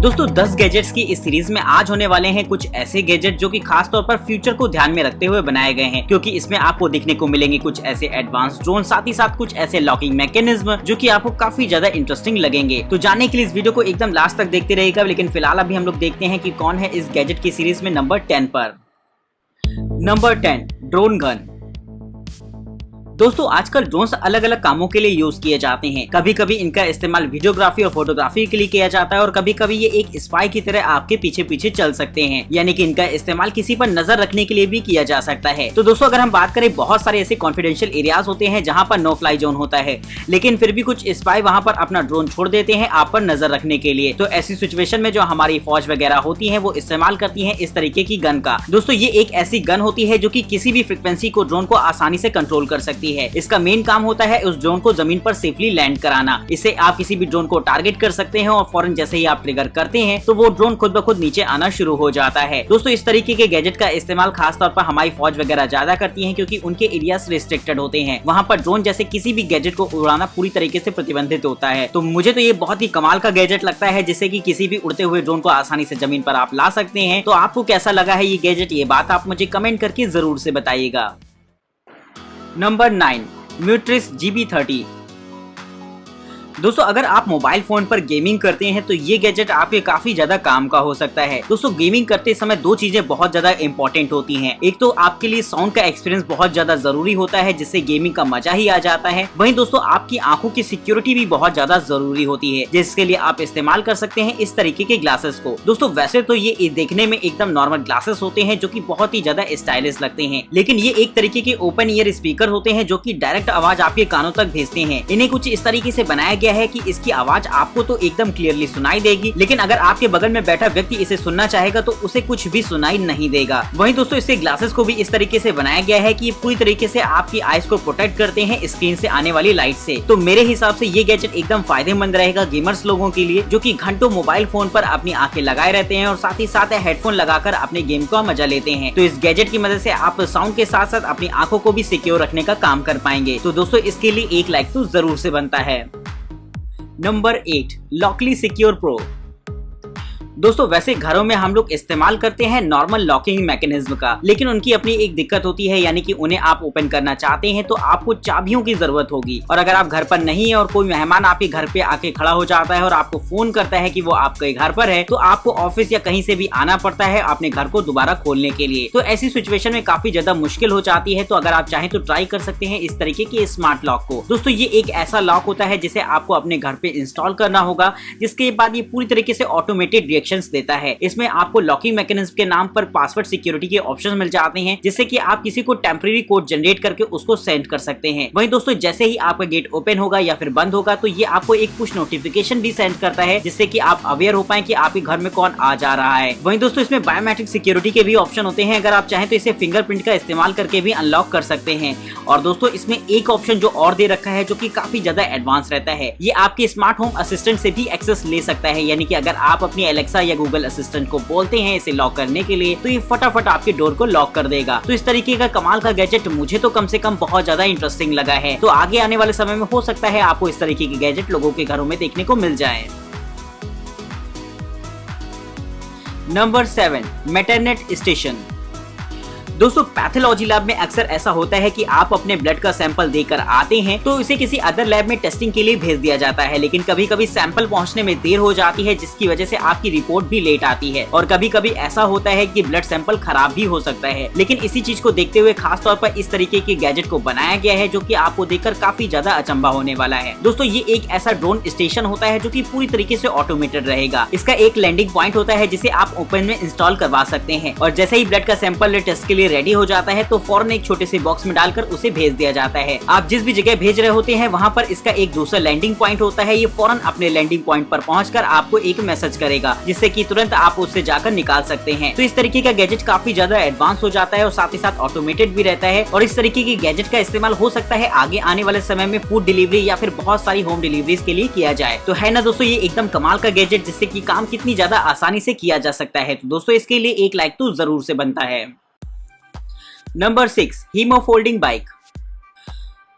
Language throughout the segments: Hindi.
दोस्तों 10 गैजेट्स की इस सीरीज में आज होने वाले हैं कुछ ऐसे गैजेट जो कि खास तौर पर फ्यूचर को ध्यान में रखते हुए बनाए गए हैं, क्योंकि इसमें आपको देखने को मिलेंगे कुछ ऐसे एडवांस ड्रोन, साथ ही साथ कुछ ऐसे लॉकिंग मैकेनिज्म जो कि आपको काफी ज्यादा इंटरेस्टिंग लगेंगे। तो जानने के लिए इस वीडियो को एकदम लास्ट तक देखते रहिएगा। लेकिन फिलहाल अभी हम लोग देखते हैं कि कौन है इस गैजेट की सीरीज में नंबर 10 पर। Number 10, drone gun. दोस्तों आजकल ड्रोन्स अलग अलग कामों के लिए यूज किए जाते हैं। कभी कभी इनका इस्तेमाल वीडियोग्राफी और फोटोग्राफी के लिए किया जाता है और कभी कभी ये एक स्पाई की तरह आपके पीछे पीछे चल सकते हैं, यानी कि इनका इस्तेमाल किसी पर नजर रखने के लिए भी किया जा सकता है। तो दोस्तों अगर हम बात करें, बहुत सारे ऐसे कॉन्फिडेंशियल एरियाज होते हैं जहाँ पर नो फ्लाई जोन होता है, लेकिन फिर भी कुछ स्पाई वहाँ पर अपना ड्रोन छोड़ देते हैं आप पर नजर रखने के लिए। तो ऐसी सिचुएशन में जो हमारी फौज वगैरह होती है वो इस्तेमाल करती है इस तरीके की गन का। दोस्तों ये एक ऐसी गन होती है जो कि किसी भी फ्रिक्वेंसी को ड्रोन को आसानी से कंट्रोल कर सकती है। इसका मेन काम होता है उस ड्रोन को जमीन पर सेफली लैंड कराना। इससे आप किसी भी ड्रोन को टारगेट कर सकते हैं और फौरन जैसे ही आप ट्रिगर करते हैं तो वो ड्रोन खुद ब खुद नीचे आना शुरू हो जाता है। दोस्तों इस तरीके के गैजेट का इस्तेमाल खास तौर पर हमारी फौज वगैरह ज्यादा करती है, क्योंकि उनके एरियाज रिस्ट्रिक्टेड होते हैं। वहाँ पर ड्रोन जैसे किसी भी गैजेट को उड़ाना पूरी तरीके से प्रतिबंधित होता है। तो मुझे तो ये बहुत ही कमाल का गैजेट लगता है, जिससे कि किसी भी उड़ते हुए ड्रोन को आसानी से जमीन पर आप ला सकते हैं। तो आपको कैसा लगा है ये गैजेट, ये बात आप मुझे कमेंट करके जरूर से बताइएगा। Number 9, म्यूट्रिस GB30। दोस्तों अगर आप मोबाइल फोन पर गेमिंग करते हैं तो ये गैजेट आपके काफी ज्यादा काम का हो सकता है। दोस्तों गेमिंग करते समय दो चीजें बहुत ज्यादा इंपॉर्टेंट होती हैं। एक तो आपके लिए साउंड का एक्सपीरियंस बहुत ज्यादा जरूरी होता है, जिससे गेमिंग का मजा ही आ जाता है। वहीं दोस्तों आपकी आंखों की सिक्योरिटी भी बहुत ज्यादा जरूरी होती है, जिसके लिए आप इस्तेमाल कर सकते हैं इस तरीके के ग्लासेस को। दोस्तों वैसे तो ये देखने में एकदम नॉर्मल ग्लासेस होते हैं जो की बहुत ही ज्यादा स्टाइलिश लगते हैं, लेकिन ये एक तरीके के ओपन ईयर स्पीकर होते हैं जो की डायरेक्ट आवाज आपके कानों तक भेजते हैं। इन्हें कुछ इस तरीके से बनाया गया है कि इसकी आवाज आपको तो एकदम क्लियरली सुनाई देगी, लेकिन अगर आपके बगल में बैठा व्यक्ति इसे सुनना चाहेगा तो उसे कुछ भी सुनाई नहीं देगा। वहीं दोस्तों इससे ग्लासेस को भी इस तरीके से बनाया गया है कि ये पूरी तरीके से आपकी आईज को प्रोटेक्ट करते हैं स्क्रीन से आने वाली लाइट से। तो मेरे हिसाब से ये गैजेट एकदम फायदेमंद रहेगा गेमर्स लोगों के लिए, जो कि घंटों मोबाइल फोन पर अपनी आंखें लगाए रहते हैं और साथ ही साथ हेडफोन लगाकर अपने गेम का मजा लेते हैं। तो इस गैजेट की मदद से आप साउंड के साथ साथ अपनी आंखों को भी सिक्योर रखने का काम कर पाएंगे। तो दोस्तों इसके लिए एक लाइक तो जरूर से बनता है। Number 8, Lockley secure pro. दोस्तों वैसे घरों में हम लोग इस्तेमाल करते हैं नॉर्मल लॉकिंग मैकेनिज्म का, लेकिन उनकी अपनी एक दिक्कत होती है, यानी कि उन्हें आप ओपन करना चाहते हैं तो आपको चाबियों की जरूरत होगी। और अगर आप घर पर नहीं है और कोई मेहमान आपके घर पे आके खड़ा हो जाता है और आपको फोन करता है कि वो आपके घर पर है, तो आपको ऑफिस या कहीं से भी आना पड़ता है अपने घर को दोबारा खोलने के लिए। तो ऐसी सिचुएशन में काफी ज्यादा मुश्किल हो जाती है। तो अगर आप चाहें तो ट्राई कर सकते हैं इस तरीके के स्मार्ट लॉक को। दोस्तों ये एक ऐसा लॉक होता है जिसे आपको अपने घर पे इंस्टॉल करना होगा, जिसके बाद ये पूरी तरीके से ऑटोमेटेड रिएक्शंस देता है। इसमें आपको लॉकिंग मैकेनिज्म के नाम पर पासवर्ड सिक्योरिटी के ऑप्शंस मिल जाते हैं, जिससे कि आप किसी को टेम्परेरी कोड जनरेट करके उसको सेंड कर सकते हैं। वहीं दोस्तों जैसे ही आपका गेट ओपन होगा या फिर बंद होगा तो ये आपको एक पुश नोटिफिकेशन भी सेंड करता है, जिससे कि आप अवेयर हो पाए कि आपके घर में कौन आ जा रहा है। वहीं दोस्तों इसमें बायोमेट्रिक सिक्योरिटी के भी ऑप्शन होते हैं, अगर आप चाहें तो इसे फिंगरप्रिंट का इस्तेमाल करके भी अनलॉक कर सकते हैं। और दोस्तों इसमें एक ऑप्शन जो और दे रखा है जो कि काफी ज्यादा एडवांस रहता है, ये आपके स्मार्ट होम असिस्टेंट से भी एक्सेस ले सकता है। यानी कि अगर आप अपनी एलेक्सा या गूगल असिस्टेंट को बोलते हैं इसे लॉक करने के लिए, तो ये फटाफट आपके डोर को लॉक कर देगा। तो इस तरीके का कमाल का गैजेट मुझे तो कम से कम बहुत ज्यादा इंटरेस्टिंग लगा है। तो आगे आने वाले समय में हो सकता है आपको इस तरीके के गैजेट लोगों के घरों में देखने को मिल जाए। नंबर 7, मेटरनेट स्टेशन। दोस्तों पैथोलॉजी लैब में अक्सर ऐसा होता है कि आप अपने ब्लड का सैंपल देकर आते हैं तो इसे किसी अदर लैब में टेस्टिंग के लिए भेज दिया जाता है, लेकिन कभी कभी सैंपल पहुंचने में देर हो जाती है, जिसकी वजह से आपकी रिपोर्ट भी लेट आती है। और कभी कभी ऐसा होता है कि ब्लड सैंपल खराब भी हो सकता है। लेकिन इसी चीज को देखते हुए खास तौर पर इस तरीके के गैजेट को बनाया गया है, जो कि आपको देखकर काफी ज्यादा अचंभा होने वाला है। दोस्तों ये एक ऐसा ड्रोन स्टेशन होता है जो कि पूरी तरीके से ऑटोमेटेड रहेगा। इसका एक लैंडिंग पॉइंट होता है जिसे आप ओपन में इंस्टॉल करवा सकते हैं, और जैसे ही ब्लड का सैंपल टेस्ट के लिए रेडी हो जाता है तो फौरन एक छोटे से बॉक्स में डालकर उसे भेज दिया जाता है। आप जिस भी जगह भेज रहे होते हैं वहाँ पर इसका एक दूसरा लैंडिंग पॉइंट होता है। ये फौरन अपने लैंडिंग पॉइंट पर पहुंचकर आपको एक मैसेज करेगा, जिससे कि तुरंत आप उससे जाकर निकाल सकते हैं। तो इस तरीके का गैजेट काफी ज्यादा एडवांस हो जाता है और साथ ही साथ ऑटोमेटेड भी रहता है। और इस तरीके के गैजेट का इस्तेमाल हो सकता है आगे आने वाले समय में फूड डिलीवरी या फिर बहुत सारी होम डिलीवरीज के लिए किया जाए। तो है ना दोस्तों ये एकदम कमाल का गैजेट, जिससे कि काम कितनी ज्यादा आसानी से किया जा सकता है। तो दोस्तों इसके लिए एक लाइक तो जरूर से बनता है। नंबर 6, हीमो फोल्डिंग बाइक।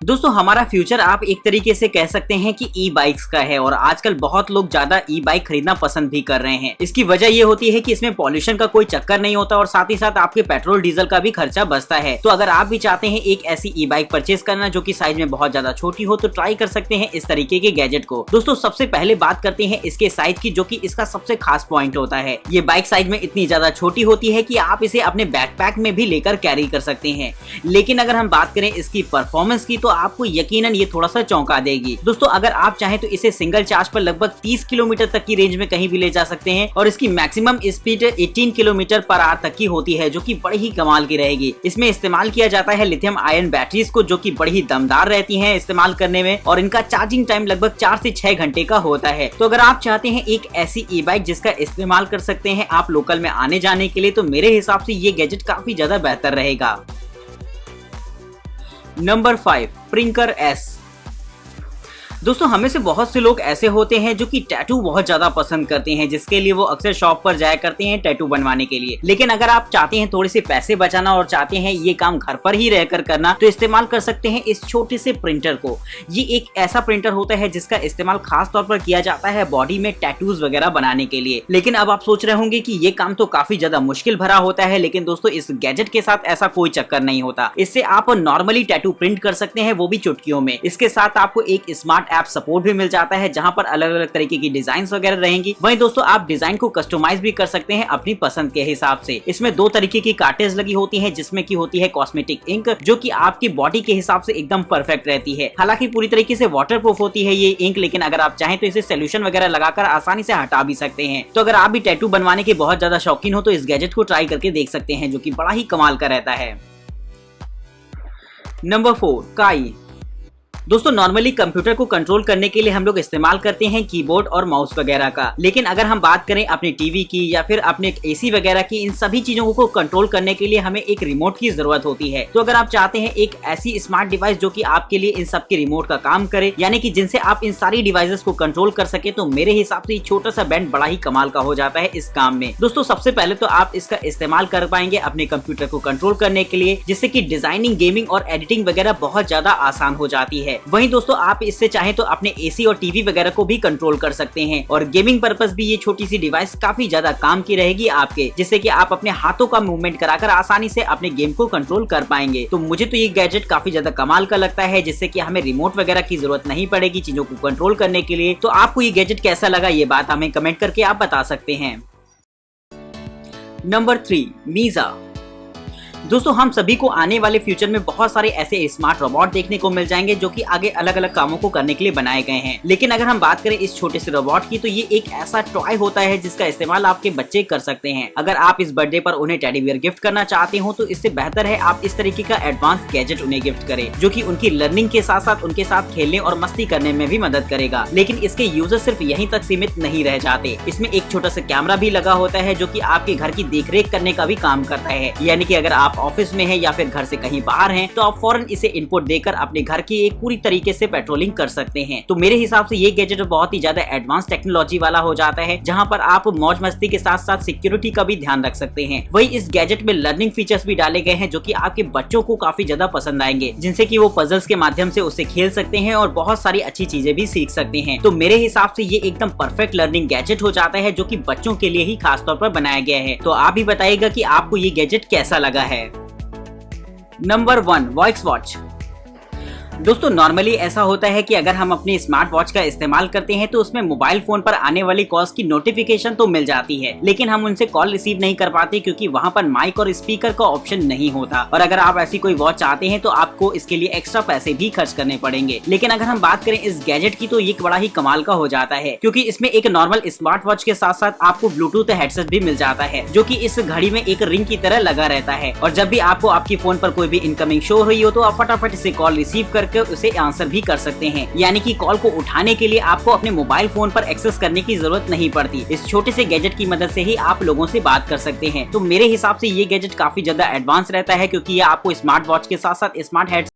दोस्तों हमारा फ्यूचर आप एक तरीके से कह सकते हैं कि ई बाइक्स का है और आजकल बहुत लोग ज्यादा ई बाइक खरीदना पसंद भी कर रहे हैं। इसकी वजह ये होती है कि इसमें पॉल्यूशन का कोई चक्कर नहीं होता और साथ ही साथ आपके पेट्रोल डीजल का भी खर्चा बचता है। तो अगर आप भी चाहते हैं एक ऐसी ई बाइक परचेज करना जो कि साइज में बहुत ज्यादा छोटी हो तो ट्राई कर सकते हैं इस तरीके के गैजेट को। दोस्तों सबसे पहले बात करते हैं इसके साइज की, जो कि इसका सबसे खास पॉइंट होता है। ये बाइक साइज में इतनी ज्यादा छोटी होती है कि आप इसे अपने बैकपैक में भी लेकर कैरी कर सकते हैं। लेकिन अगर हम बात करें इसकी परफॉर्मेंस की तो आपको यकीनन ये थोड़ा सा चौंका देगी। दोस्तों अगर आप चाहें तो इसे सिंगल चार्ज पर लगभग 30 किलोमीटर तक की रेंज में कहीं भी ले जा सकते हैं और इसकी maximum speed 18 kilometre per hour तक की होती है, जो कि बड़ी ही कमाल की रहेगी। इसमें इस्तेमाल किया जाता है लिथियम आयन बैटरीज को, जो कि बड़ी ही दमदार रहती हैं इस्तेमाल करने में और इनका चार्जिंग टाइम लगभग 4 से 6 घंटे का होता है। तो अगर आप चाहते हैं एक ऐसी ई बाइक जिसका इस्तेमाल कर सकते हैं आप लोकल में आने जाने के लिए, तो मेरे हिसाब से ये गैजेट काफी ज्यादा बेहतर रहेगा। Number 5, प्रिंकर S। दोस्तों हमें से बहुत से लोग ऐसे होते हैं जो कि टैटू बहुत ज्यादा पसंद करते हैं, जिसके लिए वो अक्सर शॉप पर जाया करते हैं टैटू बनवाने के लिए। लेकिन अगर आप चाहते हैं थोड़े से पैसे बचाना और चाहते हैं ये काम घर पर ही रहकर करना, तो इस्तेमाल कर सकते हैं इस छोटे से प्रिंटर को। ये एक ऐसा प्रिंटर होता है जिसका इस्तेमाल खास तौर पर किया जाता है बॉडी में टैटूज वगैरह बनाने के लिए। लेकिन अब आप सोच रहे होंगे कि ये काम तो काफी ज्यादा मुश्किल भरा होता है, लेकिन दोस्तों इस गैजेट के साथ ऐसा कोई चक्कर नहीं होता। इससे आप नॉर्मली टैटू प्रिंट कर सकते हैं, वो भी चुटकियों में। इसके साथ आपको एक स्मार्ट ऐप सपोर्ट भी मिल जाता है जहां पर अलग अलग तरीके की डिजाइन वगैरह रहेंगी। वहीं दोस्तों आप डिजाइन को कस्टमाइज भी कर सकते हैं अपनी पसंद के हिसाब से। इसमें 2 तरीके की कार्टेज लगी होती है, जिसमें की होती है कॉस्मेटिक इंक, जो कि आपकी बॉडी के हिसाब से एकदम परफेक्ट रहती है। हालांकि पूरी तरीके से वाटरप्रूफ होती है ये इंक, लेकिन अगर आप चाहें तो इसे सोल्यूशन वगैरह लगाकर आसानी से हटा भी सकते हैं। तो अगर आप भी टैटू बनवाने के बहुत ज्यादा शौकीन हो तो इस गैजेट को ट्राई करके देख सकते हैं, जो कि बड़ा ही कमाल का रहता है। नंबर 4, काई। दोस्तों नॉर्मली कंप्यूटर को कंट्रोल करने के लिए हम लोग इस्तेमाल करते हैं कीबोर्ड और माउस वगैरह का, लेकिन अगर हम बात करें अपने टीवी की या फिर अपने एसी वगैरह की, इन सभी चीजों को कंट्रोल करने के लिए हमें एक रिमोट की जरूरत होती है। तो अगर आप चाहते हैं एक ऐसी स्मार्ट डिवाइस जो कि आपके लिए इन सब के रिमोट का काम करे, यानी कि जिनसे आप इन सारी डिवाइसेस को कंट्रोल कर सके, तो मेरे हिसाब से छोटा सा बैंड बड़ा ही कमाल का हो जाता है इस काम में। दोस्तों सबसे पहले तो आप इसका इस्तेमाल कर पाएंगे अपने कंप्यूटर को कंट्रोल करने के लिए, जिससे कि डिजाइनिंग, गेमिंग और एडिटिंग वगैरह बहुत ज्यादा आसान हो जाती है। वहीं दोस्तों आप इससे चाहें तो अपने एसी और टीवी वगैरह को भी कंट्रोल कर सकते हैं और गेमिंग पर्पस भी ये छोटी सी डिवाइस काफी ज्यादा काम की रहेगी आपके, जिससे कि आप अपने हाथों का मूवमेंट कराकर आसानी से अपने गेम को कंट्रोल कर पाएंगे। तो मुझे तो ये गैजेट काफी ज्यादा कमाल का लगता है, जिससे कि हमें रिमोट वगैरह की जरूरत नहीं पड़ेगी चीजों को कंट्रोल करने के लिए। तो आपको ये गैजेट कैसा लगा ये बात हमें कमेंट करके आप बता सकते हैं। नंबर 3, मीजा। दोस्तों हम सभी को आने वाले फ्यूचर में बहुत सारे ऐसे स्मार्ट रोबोट देखने को मिल जाएंगे जो कि आगे अलग अलग कामों को करने के लिए बनाए गए हैं। लेकिन अगर हम बात करें इस छोटे से रोबोट की, तो ये एक ऐसा टॉय होता है जिसका इस्तेमाल आपके बच्चे कर सकते हैं। अगर आप इस बर्थडे पर उन्हें टेडी बियर गिफ्ट करना चाहते हो तो इससे बेहतर है आप इस तरीके का एडवांस गैजेट उन्हें गिफ्ट करें, जो कि उनकी लर्निंग के साथ साथ उनके साथ खेलने और मस्ती करने में भी मदद करेगा। लेकिन इसके यूजर सिर्फ यहीं तक सीमित नहीं रह जाते। इसमें एक छोटा सा कैमरा भी लगा होता है जो कि आपके घर की देखरेख करने का भी काम करता है। यानी कि अगर आप ऑफिस में हैं या फिर घर से कहीं बाहर हैं, तो आप फौरन इसे इनपुट देकर अपने घर की एक पूरी तरीके से पेट्रोलिंग कर सकते हैं। तो मेरे हिसाब से ये गैजेट बहुत ही ज्यादा एडवांस टेक्नोलॉजी वाला हो जाता है, जहां पर आप मौज मस्ती के साथ साथ सिक्योरिटी का भी ध्यान रख सकते हैं। वही इस गैजेट में लर्निंग फीचर्स भी डाले गए हैं जो कि आपके बच्चों को काफी ज्यादा पसंद आएंगे, जिनसे कि वो पजल्स के माध्यम से उससे खेल सकते हैं और बहुत सारी अच्छी चीजें भी सीख सकते हैं। तो मेरे हिसाब से ये एकदम परफेक्ट लर्निंग गैजेट हो जाता है, जो कि बच्चों के लिए ही खास तौर पर बनाया गया है। तो आप भी बताइएगा कि आपको ये गैजेट कैसा लगा है। Number 1, voice watch. दोस्तों नॉर्मली ऐसा होता है कि अगर हम अपने स्मार्ट वॉच का इस्तेमाल करते हैं तो उसमें मोबाइल फोन पर आने वाली कॉल्स की नोटिफिकेशन तो मिल जाती है, लेकिन हम उनसे कॉल रिसीव नहीं कर पाते क्योंकि वहां पर माइक और स्पीकर का ऑप्शन नहीं होता। और अगर आप ऐसी कोई वॉच चाहते हैं तो आपको इसके लिए एक्स्ट्रा पैसे भी खर्च करने पड़ेंगे। लेकिन अगर हम बात करें इस गैजेट की, तो ये बड़ा ही कमाल का हो जाता है, क्योंकि इसमें एक नॉर्मल स्मार्ट वॉच के साथ साथ आपको ब्लूटूथ हेडसेट भी मिल जाता है, जो कि इस घड़ी में एक रिंग की तरह लगा रहता है। और जब भी आपको आपकी फोन पर कोई भी इनकमिंग शो रही हो तो आप फटाफट इसे कॉल रिसीव करके उसे आंसर भी कर सकते हैं। यानी कि कॉल को उठाने के लिए आपको अपने मोबाइल फोन पर एक्सेस करने की जरूरत नहीं पड़ती। इस छोटे से गैजेट की मदद से ही आप लोगों से बात कर सकते हैं। तो मेरे हिसाब से ये गैजेट काफी ज्यादा एडवांस रहता है, क्योंकि ये आपको स्मार्ट वॉच के साथ साथ स्मार्ट हेड